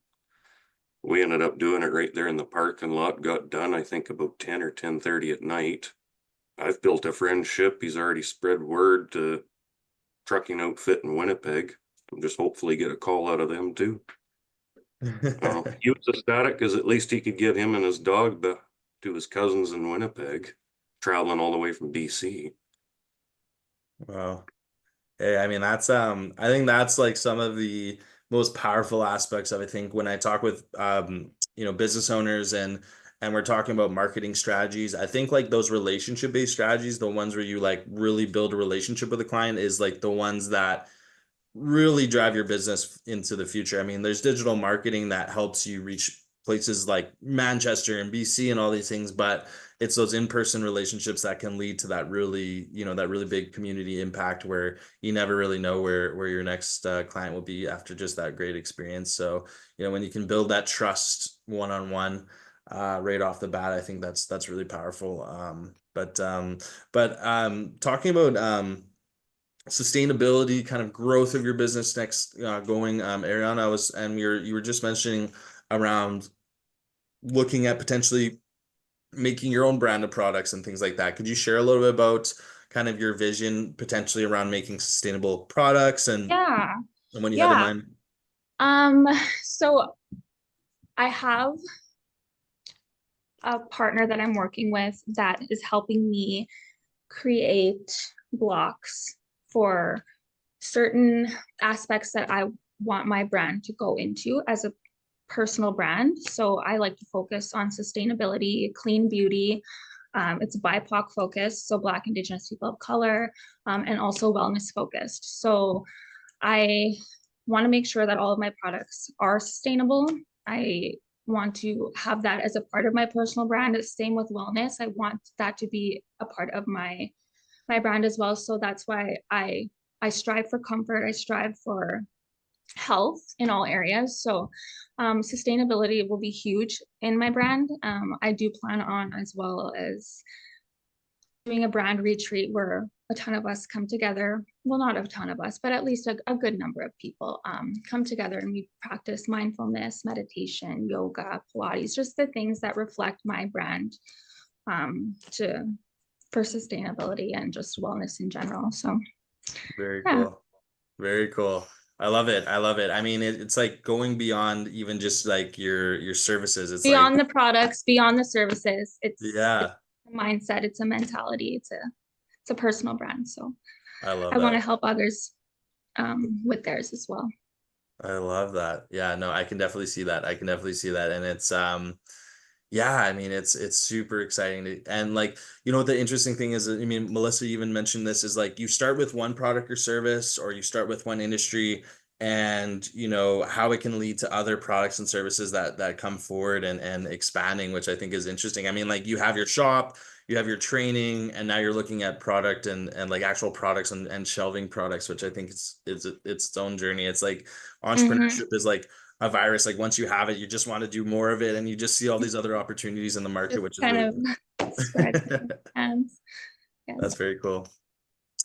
We ended up doing it right there in the parking lot. Got done, I think, about 10 or 10:30 at night. I've built a friendship. He's already spread word to trucking outfit in Winnipeg. I'll just hopefully get a call out of them too. He was ecstatic because at least he could get him and his dog back to his cousins in Winnipeg, traveling all the way from BC. Wow. Hey, I mean, that's I think that's like some of the most powerful aspects of, I think, when I talk with business owners, and we're talking about marketing strategies. I think like those relationship-based strategies, the ones where you like really build a relationship with a client, is like the ones that really drive your business into the future. I mean, there's digital marketing that helps you reach places like Manchester and BC and all these things, but it's those in-person relationships that can lead to that really, that really big community impact where you never really know where your next client will be after just that great experience. So, when you can build that trust one-on-one right off the bat, I think that's really powerful. But talking about sustainability, kind of growth of your business next going, Ariana, and you were just mentioning around looking at potentially making your own brand of products and things like that. Could you share a little bit about kind of your vision potentially around making sustainable products and Yeah. what you have in Yeah. mind? So I have a partner that I'm working with that is helping me create blocks for certain aspects that I want my brand to go into as a personal brand. So I like to focus on sustainability, clean beauty. It's BIPOC focused, so Black, Indigenous people of color, and also wellness focused. So I want to make sure that all of my products are sustainable. I want to have that as a part of my personal brand. Same with wellness. I want that to be a part of my brand as well. So that's why I strive for comfort. I strive for health in all areas. So sustainability will be huge in my brand. I do plan on, as well as doing a brand retreat where a ton of us come together. Well, not a ton of us, but at least a good number of people come together, and we practice mindfulness, meditation, yoga, Pilates, just the things that reflect my brand for sustainability and just wellness in general. So Very yeah. cool. Very cool. I love it. I love it. I mean, it's like going beyond even just like your services. It's Beyond like, the products, beyond the services, it's yeah, a mindset, it's a mentality, it's a personal brand. So I love I want to that. help others with theirs as well. I love that. Yeah, no, I can definitely see that. I can definitely see that. And it's yeah, I mean it's super exciting and like, the interesting thing is, I mean, Melissa even mentioned this, is like you start with one product or service, or you start with one industry, and how it can lead to other products and services that come forward and expanding, which I think is interesting. I mean, like you have your shop, you have your training, and now you're looking at product and like actual products and shelving products, which I think it's its own journey. It's like entrepreneurship is like a virus. Like once you have it, you just want to do more of it, and you just see all these other opportunities in the market, Just which is kind really of cool. spread hands. Yeah. That's very cool.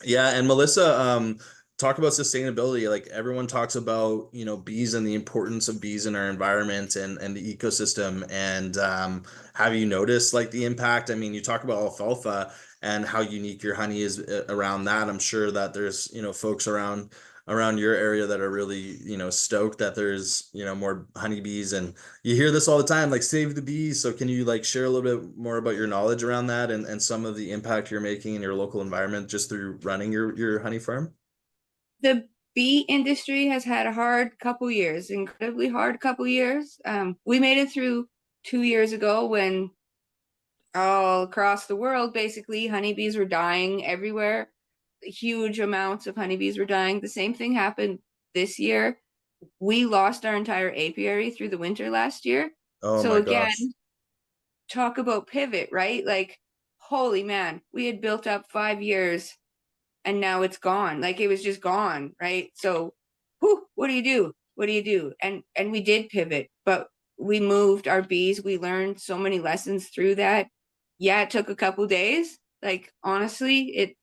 Yeah, and Melissa, talk about sustainability. Like everyone talks about, bees and the importance of bees in our environment and the ecosystem. And have you noticed like the impact? I mean, you talk about alfalfa and how unique your honey is around that. I'm sure that there's, folks around your area that are really, stoked that there's, more honeybees, and you hear this all the time, like save the bees. So can you like share a little bit more about your knowledge around that and some of the impact you're making in your local environment just through running your honey farm? The bee industry has had a hard couple years, incredibly hard couple years. We made it through 2 years ago when all across the world, basically, honeybees were dying everywhere. Huge amounts of honeybees were dying. The same thing happened this year. We lost our entire apiary through the winter last year. Oh So my again, gosh. talk about pivot, right? Like, holy man, we had built up 5 years and now it's gone. Like, it was just gone, right? So, what do you do? What do you do? And we did pivot, but we moved our bees. We learned so many lessons through that. Yeah, it took a couple days. Like, honestly,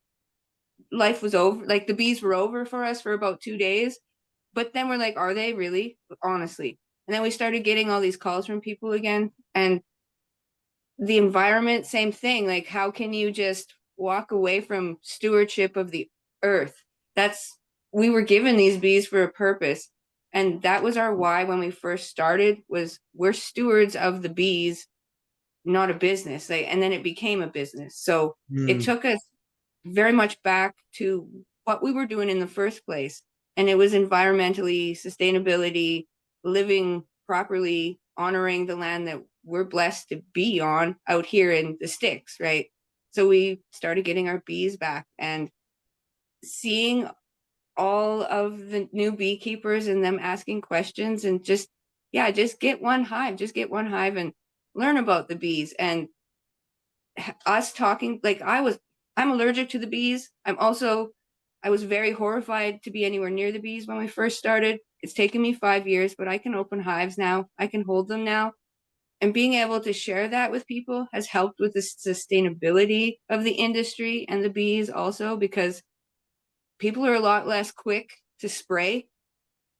life was over. Like, the bees were over for us for about 2 days. But then we're like, are they really? Honestly. And then we started getting all these calls from people again. And the environment, same thing. Like, how can you just walk away from stewardship of the earth? We were given these bees for a purpose. And that was our why when we first started, was we're stewards of the bees, not a business. And then it became a business. So it took us very much back to what we were doing in the first place. And it was environmentally, sustainability, living properly, honoring the land that we're blessed to be on out here in the sticks, right? So we started getting our bees back and seeing all of the new beekeepers and them asking questions, and just get one hive and learn about the bees. And us talking, like, I'm allergic to the bees. I was very horrified to be anywhere near the bees when we first started. It's taken me 5 years, but I can open hives now. I can hold them now. And being able to share that with people has helped with the sustainability of the industry and the bees also, because people are a lot less quick to spray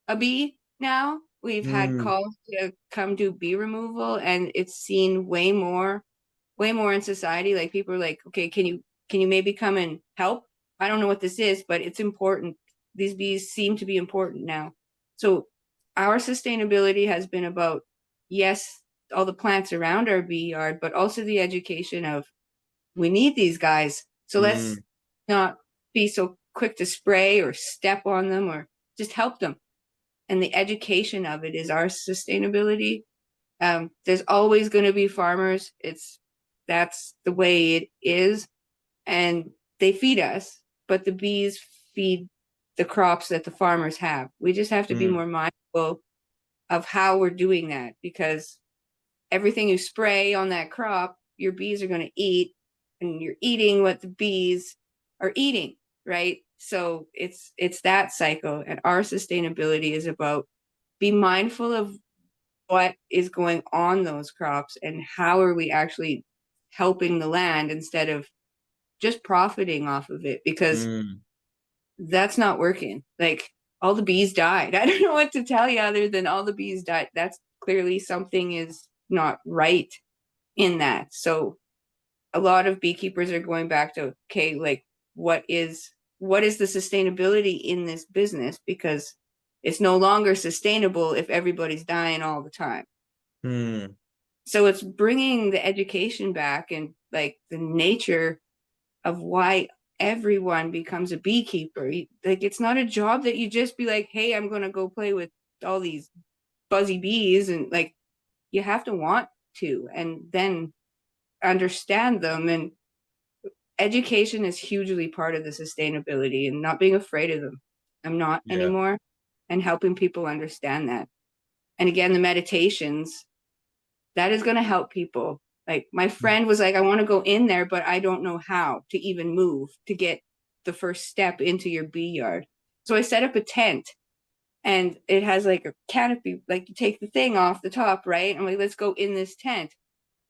a bee now. We've had calls to come do bee removal, and it's seen way more in society. Like, people are like, okay, can you maybe come and help? I don't know what this is, but it's important. These bees seem to be important now. So our sustainability has been about, yes, all the plants around our bee yard, but also the education of, we need these guys. So let's not be so quick to spray or step on them, or just help them. And the education of it is our sustainability. There's always going to be farmers. That's the way it is. And they feed us, but the bees feed the crops that the farmers have. We just have to be more mindful of how we're doing that, because everything you spray on that crop, your bees are going to eat, and you're eating what the bees are eating, right? So it's that cycle. And our sustainability is about, be mindful of what is going on those crops and how are we actually helping the land instead of just profiting off of it, because that's not working. Like, all the bees died. I don't know what to tell you other than all the bees died. That's clearly something is not right in that. So a lot of beekeepers are going back to, okay, like, what is the sustainability in this business? Because it's no longer sustainable if everybody's dying all the time. So it's bringing the education back, and like the nature of why everyone becomes a beekeeper. Like, it's not a job that you just be like, hey, I'm going to go play with all these buzzy bees. And like, you have to want to, and then understand them. And education is hugely part of the sustainability, and not being afraid of them. I'm not anymore, and helping people understand that. And again, the meditations, that is going to help people. Like, my friend was like, I want to go in there, but I don't know how to even move to get the first step into your bee yard. So I set up a tent, and it has like a canopy, like you take the thing off the top, right? I'm like, let's go in this tent.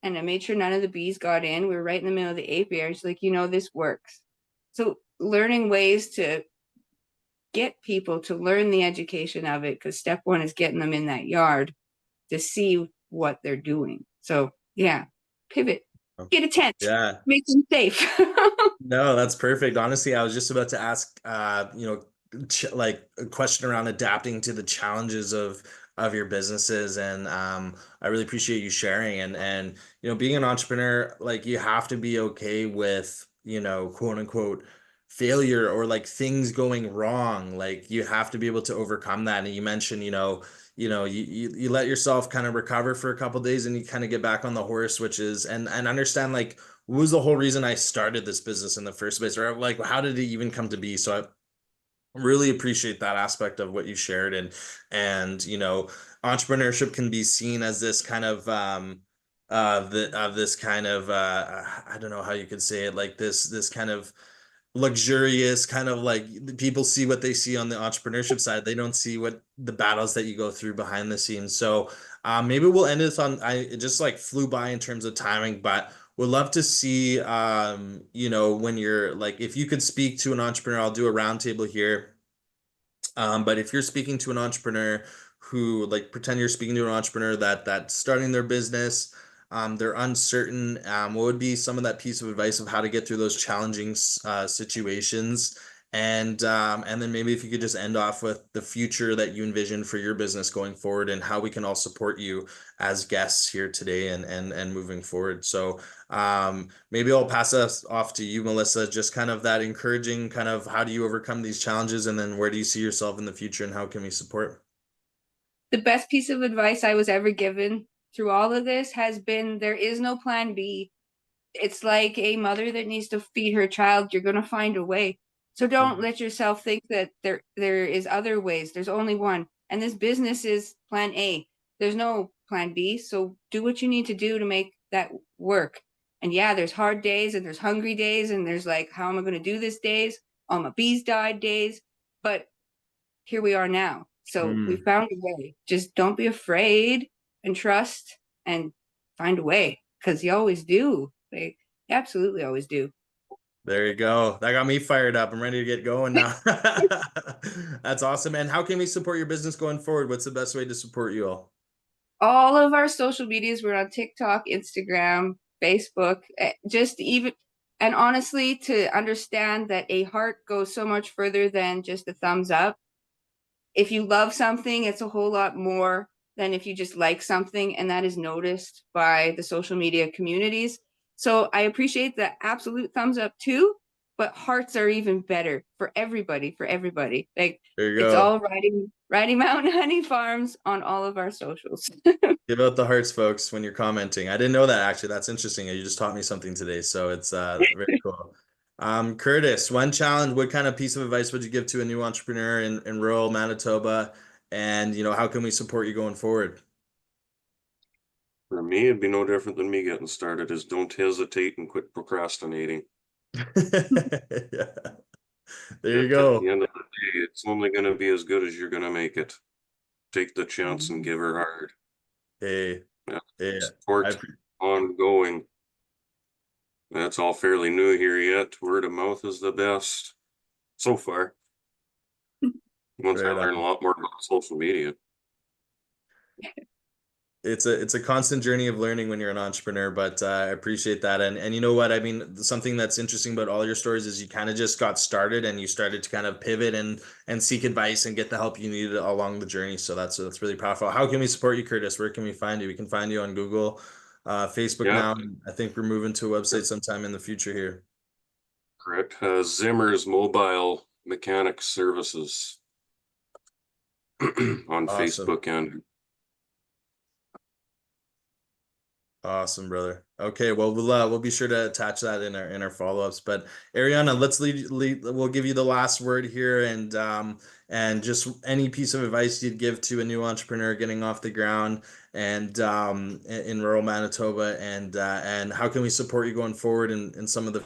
And I made sure none of the bees got in. We were right in the middle of the apiary. She's like, this works. So learning ways to get people to learn the education of it, because step one is getting them in that yard to see what they're doing. So pivot, get a tent, make them safe. No, that's perfect. Honestly, I was just about to ask, like a question around adapting to the challenges of your businesses, and I really appreciate you sharing. And being an entrepreneur, like, you have to be okay with, quote unquote, failure or like things going wrong, like you have to be able to overcome that. And you mentioned, you let yourself kind of recover for a couple days and you kind of get back on the horse, which is, and understand like what was the whole reason I started this business in the first place, or like how did it even come to be? So I really appreciate that aspect of what you shared. And entrepreneurship can be seen as this kind of this kind of I don't know how you could say it, like this kind of luxurious kind of, like, people see what they see on the entrepreneurship side. They don't see what the battles that you go through behind the scenes. So maybe we'll end this on, it just like flew by in terms of timing, but would love to see when you're like, if you could speak to an entrepreneur, I'll do a roundtable here. But if you're speaking to an entrepreneur who, like, pretend you're speaking to an entrepreneur that's starting their business, they're uncertain, what would be some of that piece of advice of how to get through those challenging situations? And then maybe if you could just end off with the future that you envision for your business going forward and how we can all support you as guests here today and moving forward. So maybe I'll pass us off to you, Melissa, just kind of that encouraging kind of how do you overcome these challenges, and then where do you see yourself in the future and how can we support? The best piece of advice I was ever given through all of this has been, there is no plan B. It's like a mother that needs to feed her child. You're going to find a way. So don't let yourself think that there is other ways. There's only one. And this business is plan A. There's no plan B. So do what you need to do to make that work. And yeah, there's hard days and there's hungry days and there's like, how am I going to do this days? All my bees died days. But here we are now. So we found a way. Just don't be afraid and trust and find a way, because you always do. They absolutely always do. There you go. That got me fired up. I'm ready to get going now. That's awesome. And how can we support your business going forward? What's the best way to support you all? All of our social medias, we're on TikTok, Instagram, Facebook, just even, and honestly, to understand that a heart goes so much further than just a thumbs up. If you love something, it's a whole lot more than if you just like something, and that is noticed by the social media communities. So I appreciate the absolute thumbs up too, but hearts are even better for everybody, Like, There you it's go. all Riding Mountain Honey Farms on all of our socials. Give out the hearts, folks, when you're commenting. I didn't know that, actually. That's interesting. You just taught me something today, so it's very cool. Curtis, what kind of piece of advice would you give to a new entrepreneur in rural Manitoba? And, how can we support you going forward? For me, it'd be no different than me getting started, is don't hesitate and quit procrastinating. Yeah. There you At go. the end of the day, it's only going to be as good as you're going to make it. Take the chance and give her hard. Hey, yeah. Support ongoing. That's all fairly new here yet. Word of mouth is the best so far. Once I learn a lot more about social media. It's a constant journey of learning when you're an entrepreneur, but I appreciate that. And you know what? I mean, something that's interesting about all your stories is you kind of just got started and you started to kind of pivot and seek advice and get the help you needed along the journey. So that's really powerful. How can we support you, Curtis? Where can we find you? We can find you on Google, Facebook now. And I think we're moving to a website sometime in the future here. Correct. Zimmer's Mobile Mechanic Services on Facebook and. Awesome, brother. Okay, well, we'll be sure to attach that in our follow-ups. But Ariana, we'll give you the last word here, and just any piece of advice you'd give to a new entrepreneur getting off the ground and in rural Manitoba, and how can we support you going forward in some of the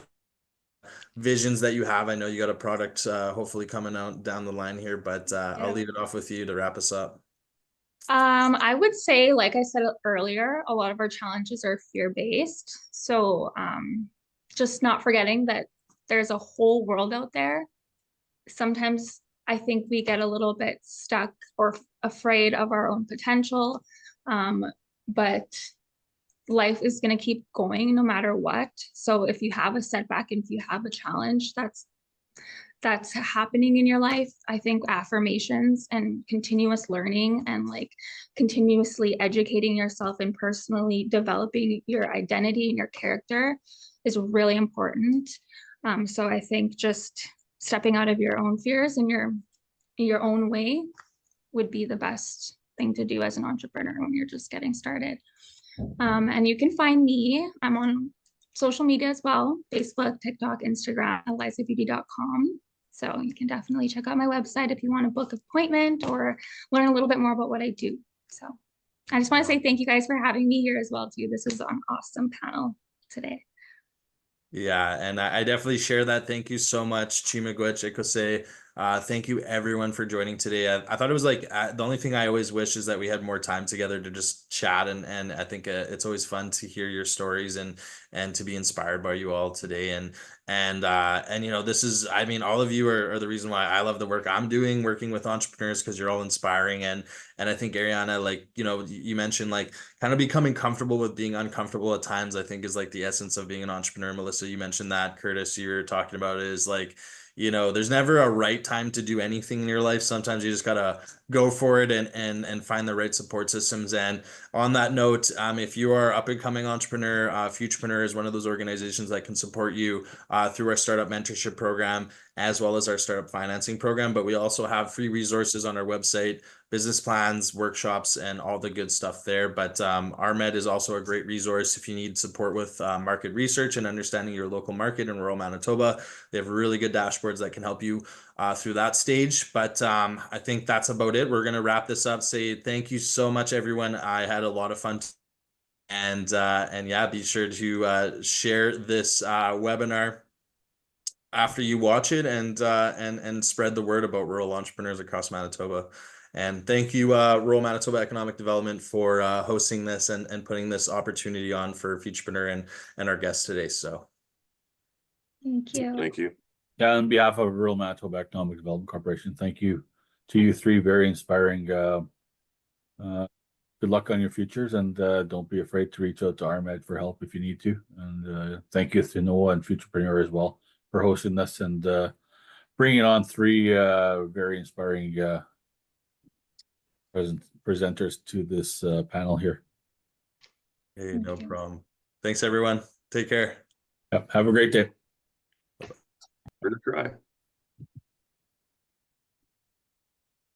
visions that you have. I know you got a product hopefully coming out down the line here, but I'll leave it off with you to wrap us up. I would say, like I said earlier, a lot of our challenges are fear-based. So just not forgetting that there's a whole world out there. Sometimes I think we get a little bit stuck or afraid of our own potential, but life is going to keep going no matter what. So if you have a setback and if you have a challenge that's happening in your life, I think affirmations and continuous learning and like continuously educating yourself and personally developing your identity and your character is really important. So I think just stepping out of your own fears and your own way would be the best thing to do as an entrepreneur when you're just getting started. And you can find me. I'm on social media as well, Facebook, TikTok, Instagram, elizabeauty.com. So you can definitely check out my website if you want to book an appointment or learn a little bit more about what I do. So I just want to say thank you guys for having me here as well too. This is an awesome panel today. Yeah, and I definitely share that. Thank you so much, Chimagwech Ekose. Thank you everyone for joining today. I thought it was like the only thing I always wish is that we had more time together to just chat, and I think it's always fun to hear your stories and to be inspired by you all today. And you know, this is, I mean, all of you are the reason why I love the work I'm doing, working with entrepreneurs, because you're all inspiring. And I think Ariana, like, you know, you mentioned like kind of becoming comfortable with being uncomfortable at times, I think is like the essence of being an entrepreneur. Melissa, you mentioned that. Curtis, you were talking about it, is like, you know, there's never a right time to do anything in your life. Sometimes you just gotta go for it and find the right support systems. And on that note, if you are up and coming entrepreneur, Futurpreneur is one of those organizations that can support you through our startup mentorship program, as well as our startup financing program. But we also have free resources on our website, business plans, workshops, and all the good stuff there. But RMED is also a great resource if you need support with market research and understanding your local market in rural Manitoba. They have really good dashboards that can help you through that stage. But I think that's about it. We're going to wrap this up. Say thank you so much, everyone. I had a lot of fun. And yeah, be sure to share this webinar after you watch it, and spread the word about rural entrepreneurs across Manitoba. And thank you, Rural Manitoba Economic Development, for hosting this and putting this opportunity on for Futurpreneur and our guests today. So Thank you. Thank you. Yeah, on behalf of Rural Manitoba Economic Development Corporation, thank you to you three. Very inspiring. Good luck on your futures, and don't be afraid to reach out to RMED for help if you need to. And thank you to Noah and Futurpreneur as well for hosting this and bringing on three very inspiring presenters to this panel here. hey, no problem. Thanks, everyone. Take care. Yep. Have a great day. Give it a try.